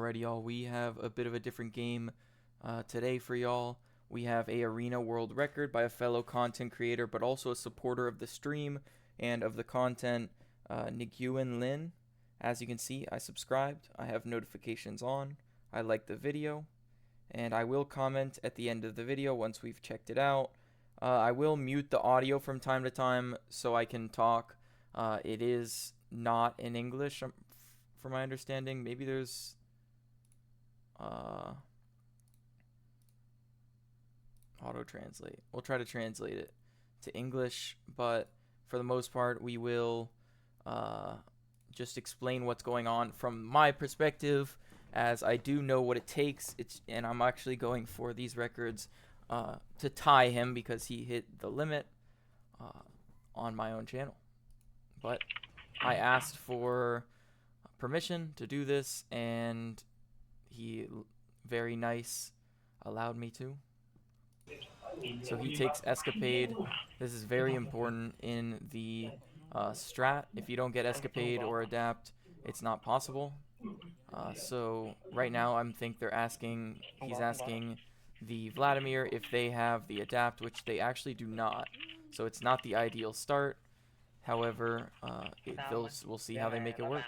Alrighty, y'all. We have a bit of a different game today for y'all. We have a arena world record by a fellow content creator, but also a supporter of the stream and of the content, Nguyen Lin. As you can see, I subscribed. I have notifications on. I like the video, and I will comment at the end of the video once we've checked it out. I will mute the audio from time to time so I can talk. It is not in English, from my understanding. Maybe there's auto translate. We'll try to translate it to English, but for the most part we will just explain what's going on from my perspective, as I do know what it takes. And I'm actually going for these records to tie him because he hit the limit on my own channel. But I asked for permission to do this, and he very nice allowed me to. So he takes Escapade. This is very important in the strat. If you don't get Escapade or Adapt, it's not possible. So right now he's asking the Vladimir if they have the Adapt, which they actually do not. So it's not the ideal start. However, we'll see how they make it work.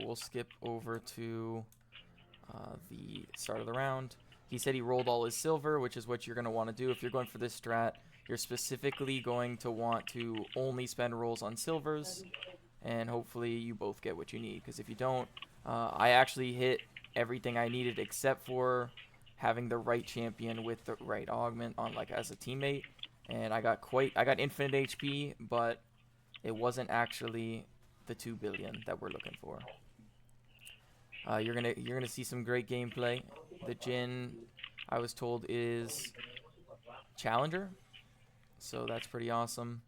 We'll skip over to the start of the round. He said he rolled all his silver, which is what you're going to want to do. If you're going for this strat, you're specifically going to want to only spend rolls on silvers, and hopefully you both get what you need. Because if you don't, I actually hit everything I needed except for having the right champion with the right augment on, like, as a teammate, and I got infinite HP, but it wasn't actually the 2 billion that we're looking for. You're gonna see some great gameplay. The Jin, I was told, is challenger, so that's pretty awesome.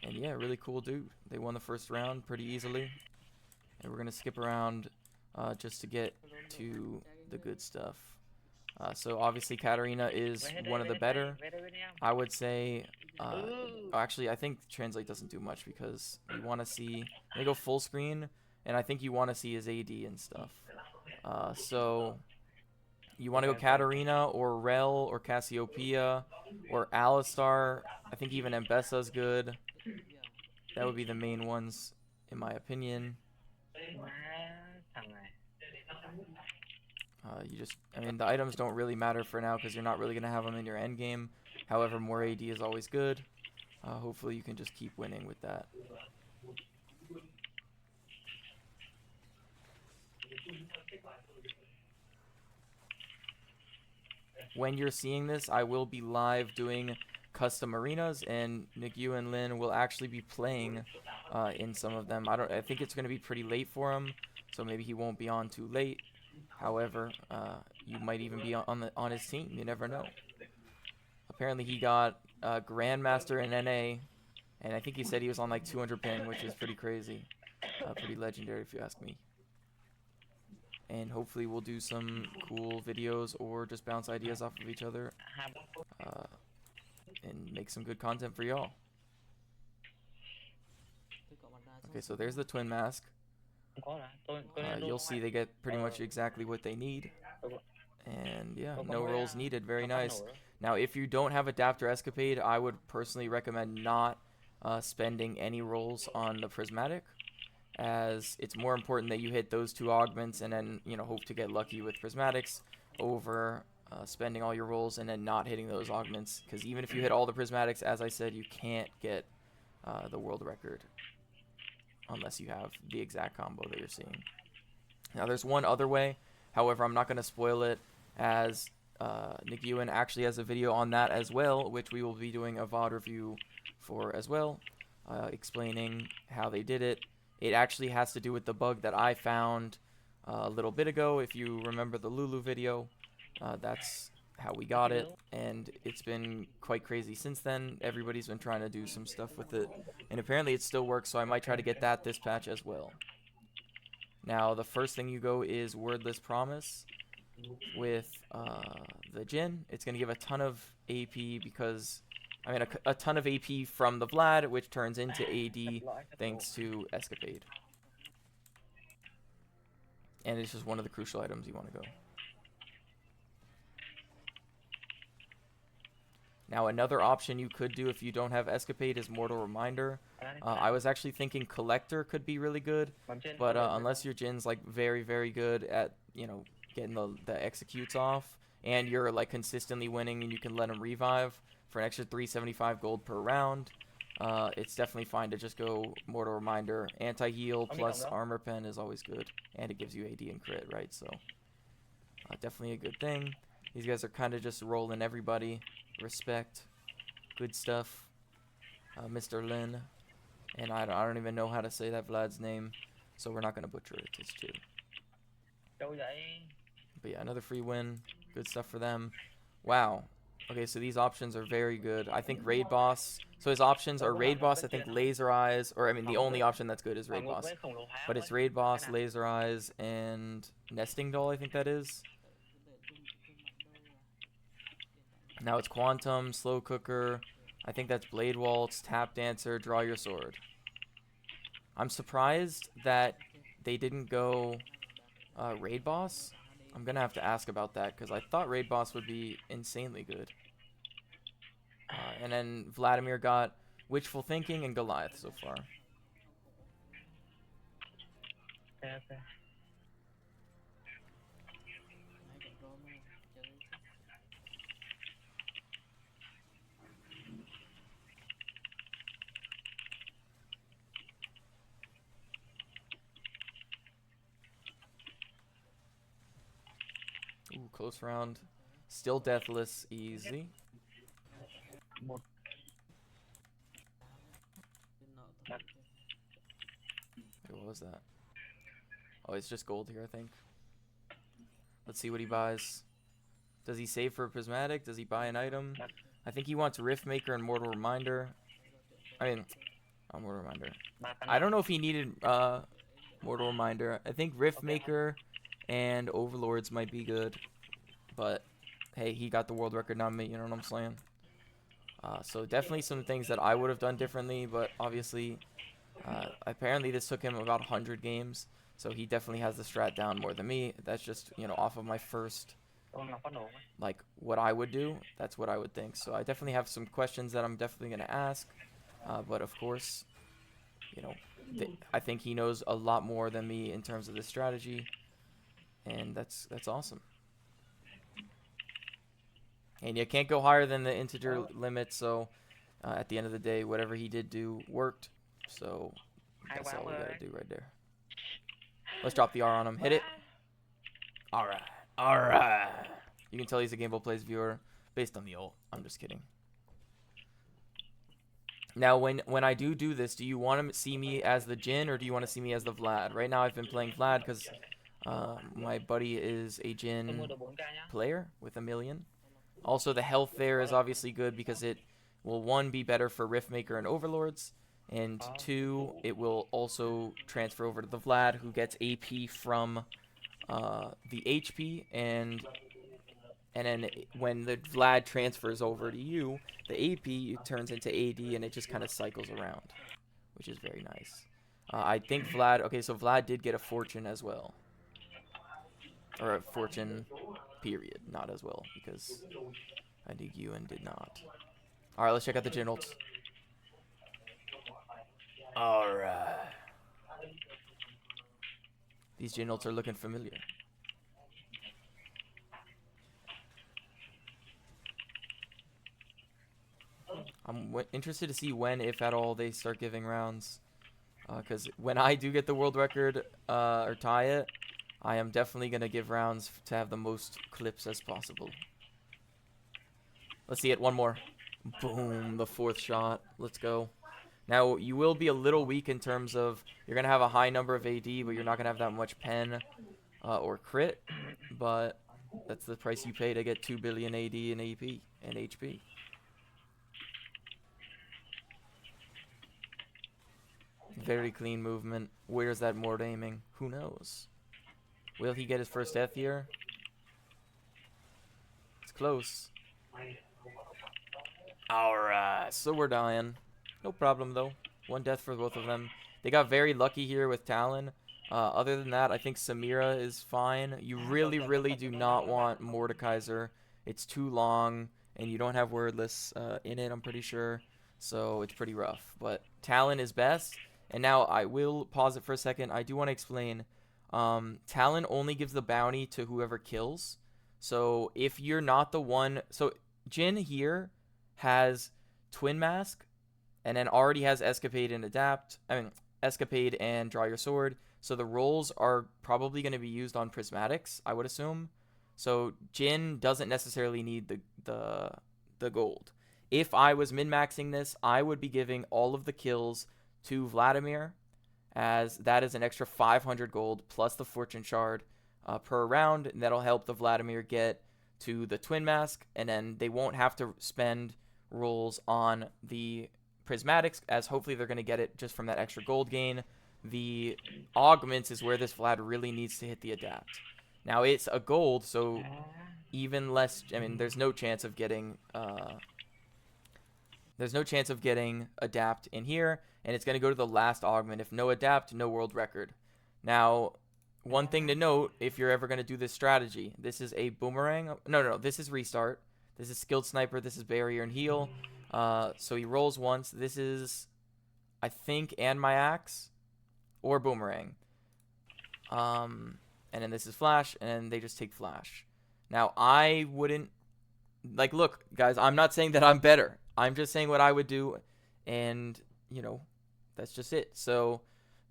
And yeah, really cool dude. They won the first round pretty easily, and we're gonna skip around just to get to the good stuff. So obviously Katarina is one of the better. I would say, actually I think translate doesn't do much, because you want to see, they go full screen, and I think you want to see his AD and stuff. So you want to go Katarina or Rel or Cassiopeia or Alistar. I think even Mbessa's good. That would be the main ones in my opinion. I mean, the items don't really matter for now because you're not really going to have them in your end game. However, more AD is always good. Hopefully you can just keep winning with that. When you're seeing this, I will be live doing custom arenas, and Nguyen Lin will actually be playing in some of them. I think it's going to be pretty late for him, so maybe he won't be on too late. However, you might even be on his team. You never know. Apparently he got Grandmaster in NA, and I think he said he was on like 200 ping, which is pretty crazy. Pretty legendary if you ask me. And hopefully we'll do some cool videos or just bounce ideas off of each other and make some good content for y'all. Okay, so there's the twin mask. You'll see they get pretty much exactly what they need. And yeah, no rolls needed. Very nice. Now, if you don't have Adapt or Escapade, I would personally recommend not spending any rolls on the Prismatic, as it's more important that you hit those 2 augments and then, you know, hope to get lucky with Prismatics over spending all your rolls and then not hitting those augments. Because even if you hit all the Prismatics, as I said, you can't get the world record unless you have the exact combo that you're seeing. Now, there's one other way. However, I'm not going to spoil it, as Nguyen actually has a video on that as well, which we will be doing a VOD review for as well, explaining how they did it. It actually has to do with the bug that I found a little bit ago. If you remember the Lulu video, that's how we got it, and it's been quite crazy since then. Everybody's been trying to do some stuff with it, and apparently it still works, so I might try to get that this patch as well. Now, the first thing you go is Wordless Promise with the Jin. It's going to give a ton of AP because, I mean, a ton of AP from the Vlad, which turns into AD thanks to Escapade. And it's just one of the crucial items you want to go. Now, another option you could do if you don't have Escapade is Mortal Reminder. I was actually thinking Collector could be really good, but unless your Jin's like very, very good at, you know, getting the executes off, and you're like consistently winning and you can let him revive for an extra 375 gold per round, it's definitely fine to just go Mortal Reminder. Anti-heal plus Armor Pen is always good, and it gives you AD and crit, right? So definitely a good thing. These guys are kind of just rolling everybody. Respect. Good stuff. Mr. Lin. And I don't even know how to say that Vlad's name, so we're not going to butcher it. It's chill. But yeah, another free win. Good stuff for them. Wow. Okay, so these options are very good. I think Raid Boss. So his options are Raid Boss, I think Laser Eyes, or I mean the only option that's good is Raid Boss. But it's Raid Boss, Laser Eyes, and Nesting Doll, I think that is. Now it's Quantum, Slow Cooker. I think that's Blade Waltz, Tap Dancer, Draw Your Sword. I'm surprised that they didn't go Raid Boss. I'm going to have to ask about that because I thought Raid Boss would be insanely good. And then Vladimir got Wishful Thinking and Goliath so far. Okay. Ooh, close round. Still deathless, easy. Một. Wait, what was that? Oh, it's just gold here, I think. Let's see what he buys. Does he save for a prismatic? Does he buy an item? I think he wants Rift Maker and Mortal Reminder. I mean, Mortal Reminder. I don't know if he needed Mortal Reminder. I think Rift Maker and Overlords might be good. But, hey, he got the world record, not me. You know what I'm saying? So definitely some things that I would have done differently. But obviously, apparently this took him about 100 games. So he definitely has the strat down more than me. That's just, you know, off of my first, like, what I would do. That's what I would think. So I definitely have some questions that I'm definitely going to ask. But, of course, you know, I think he knows a lot more than me in terms of this strategy. And that's awesome. And you can't go higher than the integer limit. So at the end of the day, whatever he did do worked. So that's all we got to do right there. Let's drop the R on him. Hit it. All right. All right. You can tell he's a GameBoltPlays viewer based on the ult. I'm just kidding. Now, when I do this, do you want to see me as the Jin or do you want to see me as the Vlad? Right now, I've been playing Vlad because my buddy is a Jin player with 1 million. Also, the health there is obviously good because it will, 1, be better for Riftmaker and Overlords, and 2, it will also transfer over to the Vlad, who gets AP from the HP, and then when the Vlad transfers over to you, the AP turns into AD, and it just kind of cycles around, which is very nice. I think Vlad, okay, so Vlad did get a Fortune as well. Or a Fortune, period, not as well, because I think Nguyen did not. Alright, let's check out the Jin ults. Alright. These Jin ults are looking familiar. I'm interested to see when, if at all, they start giving rounds. Because when I do get the world record, or tie it, I am definitely going to give rounds to have the most clips as possible. Let's see it. One more. Boom. The 4th shot. Let's go. Now, you will be a little weak in terms of you're going to have a high number of AD, but you're not going to have that much pen or crit. But that's the price you pay to get 2 billion AD and AP and HP. Very clean movement. Where's that Mord aiming? Who knows? Will he get his first death here? It's close. Alright, so we're dying. No problem, though. 1 death for both of them. They got very lucky here with Talon. Other than that, I think Samira is fine. You really, really do not want Mordekaiser. It's too long, and you don't have Wordless in it, I'm pretty sure. So it's pretty rough. But Talon is best. And now I will pause it for a second. I do want to explain. Talon only gives the bounty to whoever kills. So if you're not the one... So Jin here has Twin Mask, and then already has Escapade and Adapt. I mean, Escapade and Draw Your Sword. So the rolls are probably going to be used on Prismatics, I would assume. So Jin doesn't necessarily need the gold. If I was min-maxing this, I would be giving all of the kills to Vladimir, as that is an extra 500 gold plus the Fortune Shard per round, and that'll help the Vladimir get to the Twin Mask, and then they won't have to spend rolls on the Prismatics, as hopefully they're going to get it just from that extra gold gain. The augments is where this Vlad really needs to hit the adapt. Now it's a gold, so even less. I mean, there's no chance of getting adapt in here, and it's going to go to the last augment. If no adapt, no world record. Now, one thing to note, if you're ever going to do this strategy, this is a boomerang. No, this is restart. This is skilled sniper. This is barrier and heal. So he rolls once. This is, I think, and my axe. Or boomerang. And then this is flash, and they just take flash. Now, I wouldn't... Like, look, guys, I'm not saying that I'm better. I'm just saying what I would do, and, you know, that's just it. So,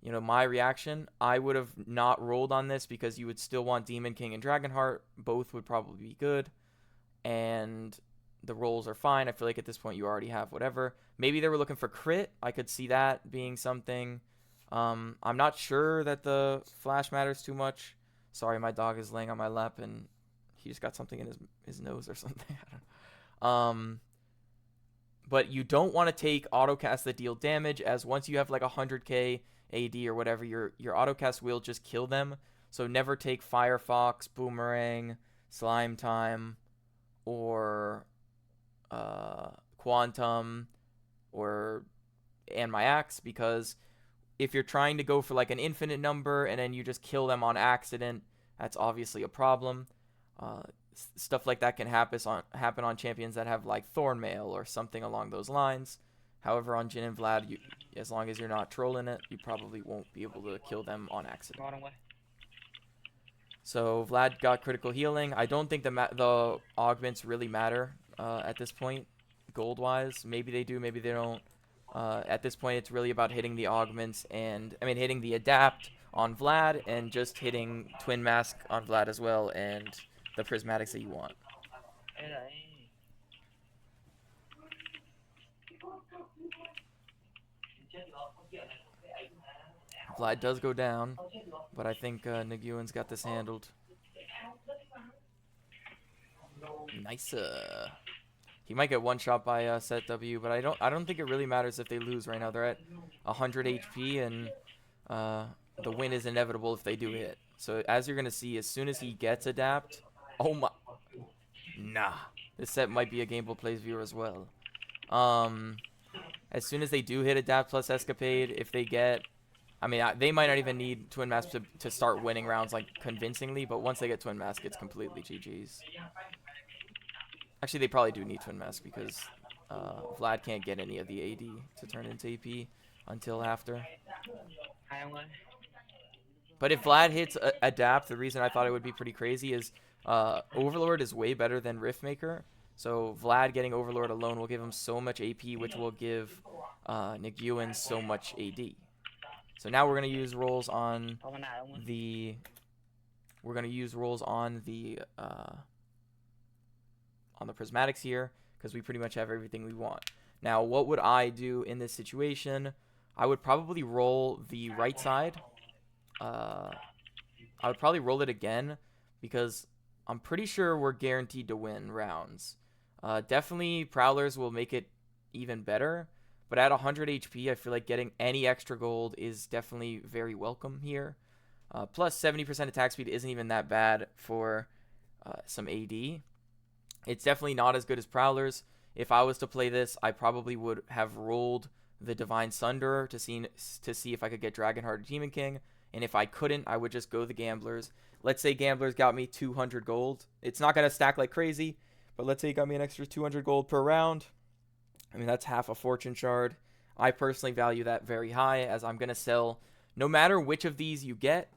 you know, my reaction, I would have not rolled on this because you would still want Demon King and Dragonheart. Both would probably be good, and the rolls are fine. I feel like at this point you already have whatever. Maybe they were looking for crit. I could see that being something... I'm not sure that the flash matters too much. Sorry, my dog is laying on my lap and he just got something in his nose or something. But you don't want to take autocast that deal damage, as once you have like 100k AD or whatever, your autocast will just kill them. So never take Firefox, Boomerang, Slime Time, or Quantum, or and my axe, because if you're trying to go for like an infinite number and then you just kill them on accident, that's obviously a problem. Stuff like that can happen on champions that have like Thornmail or something along those lines. However, on Jin and Vlad, as long as you're not trolling it, you probably won't be able to kill them on accident. So Vlad got critical healing. I don't think the augments really matter at this point, gold-wise. Maybe they do, maybe they don't. At this point, it's really about hitting the augments and, hitting the adapt on Vlad and just hitting Twin Mask on Vlad as well, and the prismatics that you want. Vlad does go down, but I think Nguyen's got this handled. Nice. He might get one shot by set W, but I don't think it really matters if they lose right now. They're at 100 HP, and the win is inevitable if they do hit. So as you're gonna see, as soon as he gets adapt, oh my, nah, this set might be a GameBoltPlays viewer as well. As soon as they do hit adapt plus escapade, if they get, they might not even need Twin Mask to start winning rounds like convincingly, but once they get Twin Mask, it's completely GG's. Actually, they probably do need Twin Mask because Vlad can't get any of the AD to turn into AP until after. But if Vlad hits Adapt, the reason I thought it would be pretty crazy is Overlord is way better than Riftmaker. So Vlad getting Overlord alone will give him so much AP, which will give Nguyen so much AD. So now we're gonna use rolls on the. We're gonna use rolls on the prismatics here, because we pretty much have everything we want. Now, what would I do in this situation? I would probably roll the right side. I would probably roll it again, because I'm pretty sure we're guaranteed to win rounds. Definitely Prowlers will make it even better, but at 100 HP, I feel like getting any extra gold is definitely very welcome here. Plus 70% attack speed isn't even that bad for some AD. It's definitely not as good as Prowlers. If I was to play this, I probably would have rolled the Divine Sunderer to see if I could get Dragonheart or Demon King, And if I couldn't, I would just go the gamblers. Let's say gamblers got me 200 gold. It's not going to stack like crazy, but let's say it got me an extra 200 gold per round. I mean, that's half a fortune shard. I personally value that very high, as I'm going to sell no matter which of these you get.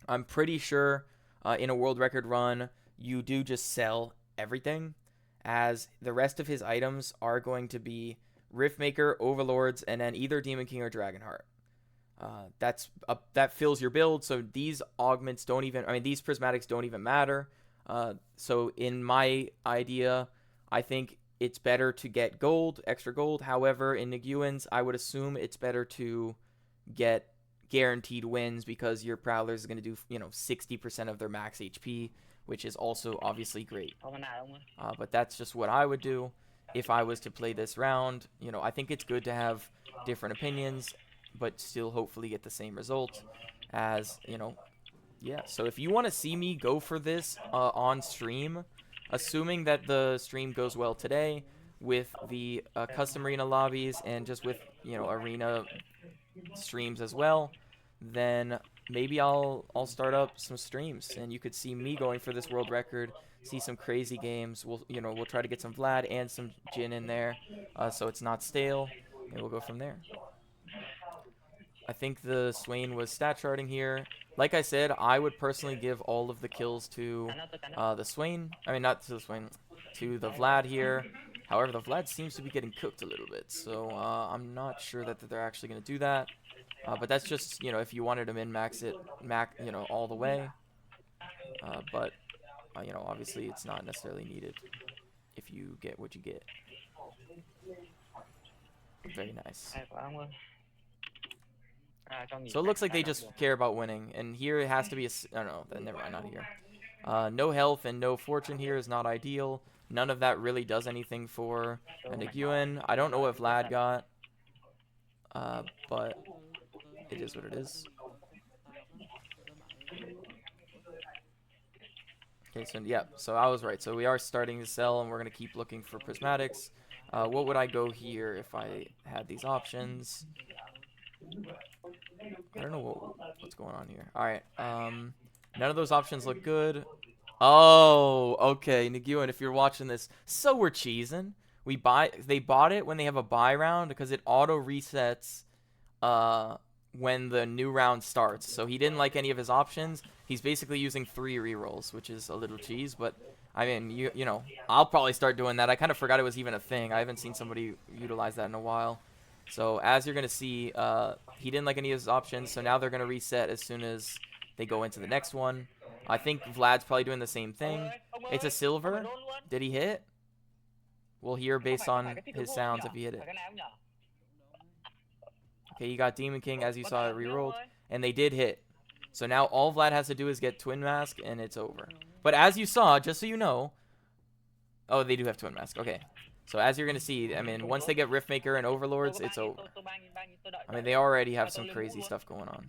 I'm pretty sure in a world record run, you do just sell everything, as the rest of his items are going to be Riftmaker, Overlords, and then either Demon King or Dragonheart. That fills your build, so these augments don't even, I mean, these prismatics don't even matter. So in my idea, I think it's better to get gold, extra gold. However, in Nguyen's, I would assume it's better to get guaranteed wins, because your Prowlers is going to do, 60% of their max HP, which is also obviously great. But that's just what I would do if I was to play this round. I think it's good to have different opinions, but still hopefully get the same result as, yeah. So if you want to see me go for this on stream, assuming that the stream goes well today with the custom arena lobbies and just with, arena streams as well, then maybe I'll start up some streams and you could see me going for this world record, see some crazy games. We'll try to get some Vlad and some Jin in there, so it's not stale, and we'll go from there. I think the Swain was stat charting here. Like I said, I would personally give all of the kills to the Swain. I mean, not to the Swain, to the Vlad here. However, the Vlad seems to be getting cooked a little bit, so I'm not sure that they're actually going to do that. But that's just, if you wanted to min-max it, all the way. But, obviously it's not necessarily needed if you get what you get. Very nice. So it looks like they just care about winning. And here it has to be a... Oh, no, never mind, not here. No health and no fortune here is not ideal. None of that really does anything for a Nguyen. I don't know what Vlad got. But it is what it is. Okay, so yeah, so I was right. So we are starting to sell, and we're going to keep looking for prismatics. What would I go here if I had these options? I don't know what's going on here. All right. None of those options look good. Oh, okay, Nguyen, if you're watching this, so we're cheesing. They bought it when they have a buy round because it auto resets when the new round starts. So he didn't like any of his options. He's basically using 3 rerolls, which is a little cheese, but I mean, you know, I'll probably start doing that. I kind of forgot it was even a thing. I haven't seen somebody utilize that in a while. So as you're going to see, he didn't like any of his options, so now they're going to reset as soon as they go into the next one. I think Vlad's probably doing the same thing. It's a silver. Did he hit? We'll hear based on his sounds if he hit it. Okay, you got Demon King, as you saw, it rerolled, and they did hit. So now all Vlad has to do is get Twin Mask, and it's over. But as you saw, just so you know... Oh, they do have Twin Mask. Okay. So as you're going to see, I mean, once they get Riftmaker and Overlords, it's over. I mean, they already have some crazy stuff going on.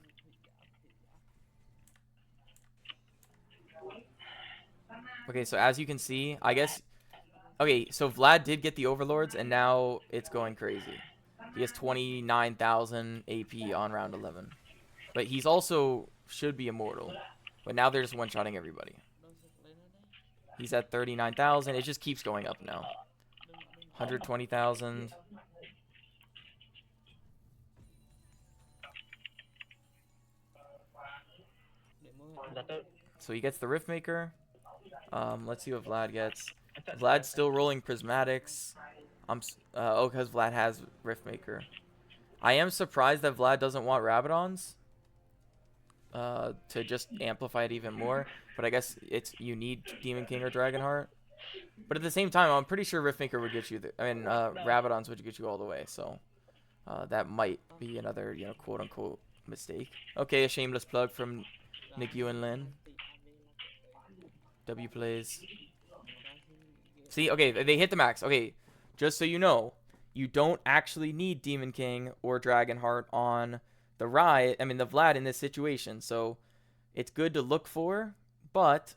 Okay, so as you can see, I guess... Okay, so Vlad did get the Overlords, and now it's going crazy. He has 29,000 AP on round 11. But he's also should be immortal. But now they're just one-shotting everybody. He's at 39,000. It just keeps going up now. 120,000. So he gets the Riftmaker. Let's see what Vlad gets. Vlad's still rolling prismatics. Oh, because Vlad has Riftmaker. I am surprised that Vlad doesn't want Rabadons to just amplify it even more. But I guess you need Demon King or Dragonheart. But at the same time, I'm pretty sure Riftmaker would get you. Rabadons would get you all the way. So that might be another, quote unquote mistake. Okay, a shameless plug from Nguyen Lin. GameBoltPlays. See, okay, they hit the max. Okay, just so you know, you don't actually need Demon King or Dragonheart on the Riot. I mean, the Vlad in this situation. So it's good to look for, but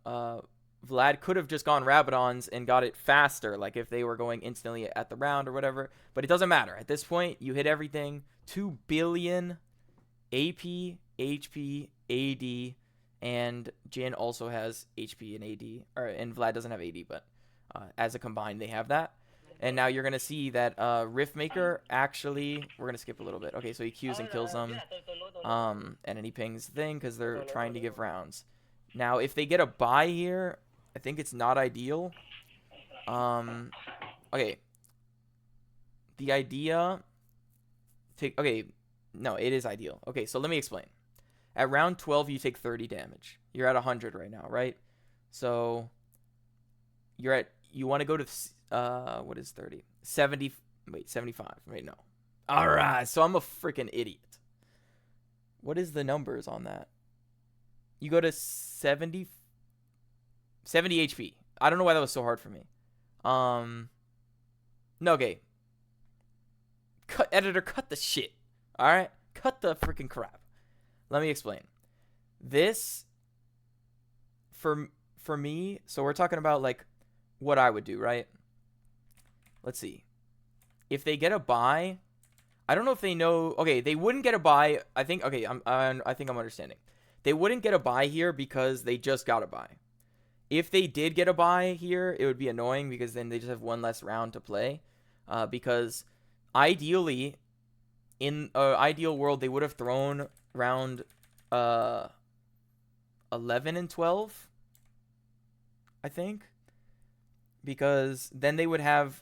Vlad could have just gone Rabadons and got it faster, like if they were going instantly at the round or whatever. But it doesn't matter. At this point, you hit everything. 2 billion AP, HP, AD, and Jin also has HP and AD, and Vlad doesn't have AD, but as a combined, they have that. And now you're gonna see that Riftmaker actually, we're gonna skip a little bit. Okay, so he Qs and kills them, and then he pings the thing because they're trying to give rounds. Now, if they get a buy here, I think it's not ideal. Okay. The idea, okay, no, it is ideal. Okay, so let me explain. At round 12, you take 30 damage. You're at 100 right now, right? So you want to go to, what is 30? 70, wait, 75. Wait, no. All right, so I'm a freaking idiot. What is the numbers on that? You go to 70 HP. I don't know why that was so hard for me. No, okay. Editor, cut the shit. All right? Cut the freaking crap. Let me explain. This, for me, so we're talking about, like, what I would do, right? Let's see. If they get a buy, I don't know if they know. Okay, they wouldn't get a buy. I think, okay, I think I'm understanding. They wouldn't get a buy here because they just got a buy. If they did get a buy here, it would be annoying because then they just have one less round to play. Because ideally, in an ideal world, they would have thrown round 11 and 12, I think. Because then they would have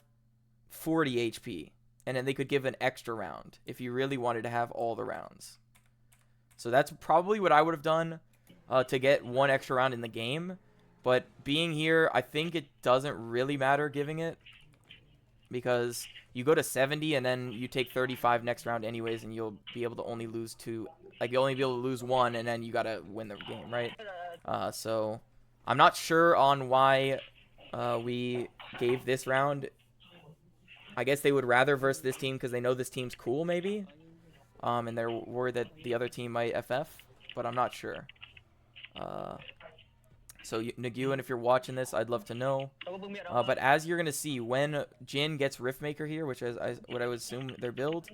40 HP. And then they could give an extra round if you really wanted to have all the rounds. So that's probably what I would have done to get one extra round in the game. But being here, I think it doesn't really matter giving it. Because you go to 70 and then you take 35 next round anyways, and you'll be able to only lose 2. Like, you'll only be able to lose 1, and then you gotta win the game, right? So I'm not sure on why we gave this round. I guess they would rather verse this team because they know this team's cool, maybe. And they're worried that the other team might FF, but I'm not sure. So, Nguyen, if you're watching this, I'd love to know. But as you're going to see, when Jin gets Riftmaker here, which is what I would assume their build,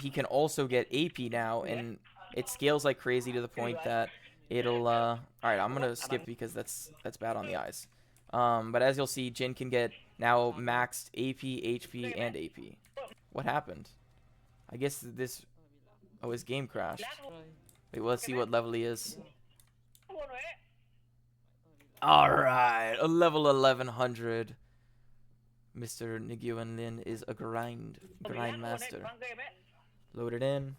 he can also get AP now, and it scales like crazy to the point that it'll... Alright, I'm going to skip because that's bad on the eyes. But as you'll see, Jin can get now maxed AP, HP, and AP. What happened? I guess this... Oh, his game crashed. Wait, well, let's see what level he is. Alright, a level 1100. Mr. Nguyen Lin is a grind master. Load it in.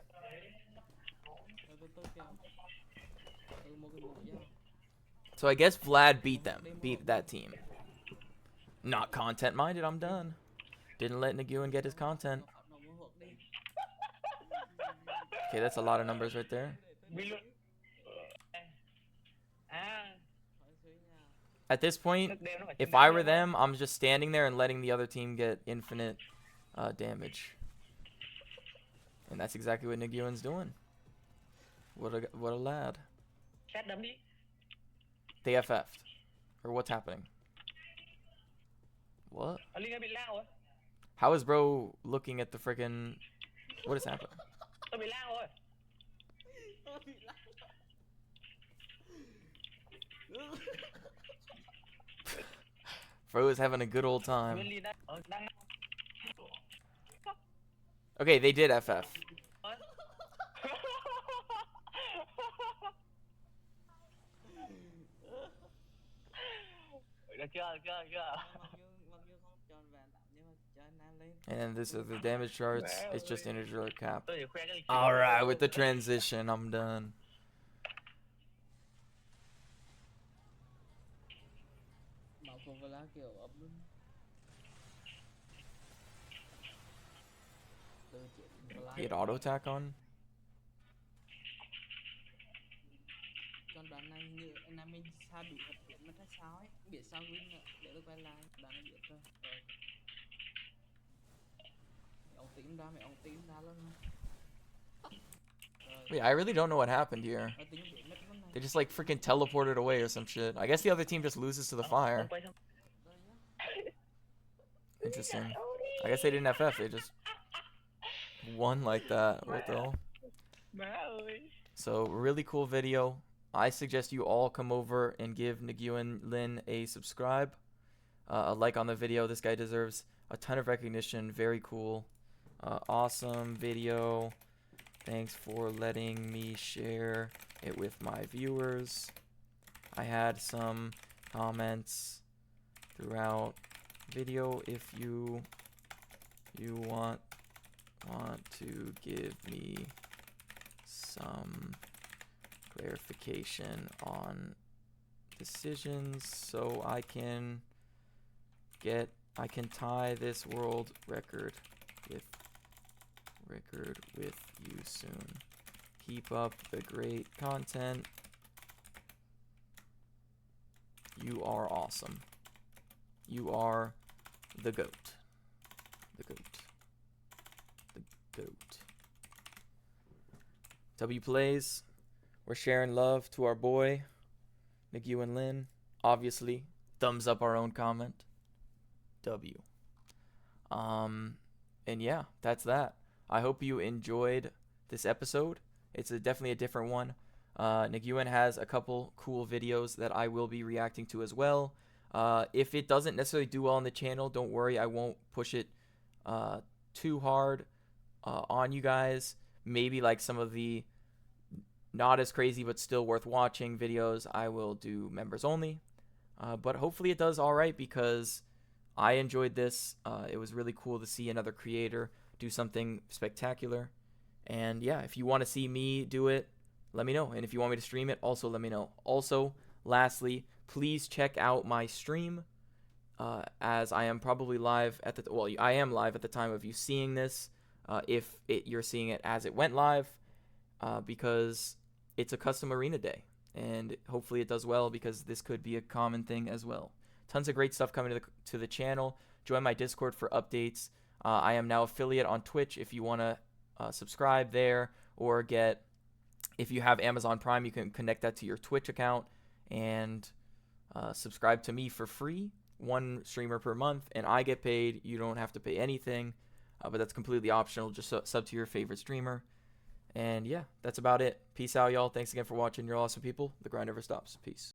So I guess Vlad beat that team. Not content minded, I'm done. Didn't let Nguyen get his content. Okay, that's a lot of numbers right there. At this point, if I were them, I'm just standing there and letting the other team get infinite damage. And that's exactly what Nguyen's doing. What a lad. They FF'd. Or what's happening? What? How is bro looking at the freaking... What is happening? Bro is having a good old time. Okay, they did FF. And this is the damage charts. It's just integer cap. Alright, with the transition, I'm done. He had auto attack on. Wait, I really don't know what happened here. They just like freaking teleported away or some shit. I guess the other team just loses to the fire. Interesting. I guess they didn't FF, they just won like that. What the hell? So really cool video. I suggest you all come over and give Nguyen Lin a subscribe, a like on the video. This guy deserves a ton of recognition. Very cool. Awesome video. Thanks for letting me share it with my viewers. I had some comments throughout video. If you want to give me some clarification on decisions so I can tie this world record with you soon. Keep up the great content. You are awesome. You are the GOAT. The GOAT. The GOAT. WPlays, we're sharing love to our boy, Nguyen Lin. Obviously, thumbs up our own comment. W. And yeah, that's that. I hope you enjoyed this episode. It's definitely a different one. Nguyen has a couple cool videos that I will be reacting to as well. If it doesn't necessarily do well on the channel, don't worry. I won't push it too hard on you guys. Maybe like some of the not as crazy but still worth watching videos, I will do members only. But hopefully it does all right because I enjoyed this. It was really cool to see another creator do something spectacular. And yeah, if you want to see me do it, let me know. And if you want me to stream it, also let me know. Also, lastly, please check out my stream as I am probably live at the I am live at the time of you seeing this. If you're seeing it as it went live, because it's a custom arena day, and hopefully it does well because this could be a common thing as well. Tons of great stuff coming to the channel. Join my Discord for updates. I am now affiliate on Twitch if you want to subscribe there, or if you have Amazon Prime, you can connect that to your Twitch account and subscribe to me for free. One streamer per month, and I get paid. You don't have to pay anything, but that's completely optional. Just sub to your favorite streamer. And yeah, that's about it. Peace out, y'all. Thanks again for watching. You're awesome people. The grind never stops. Peace.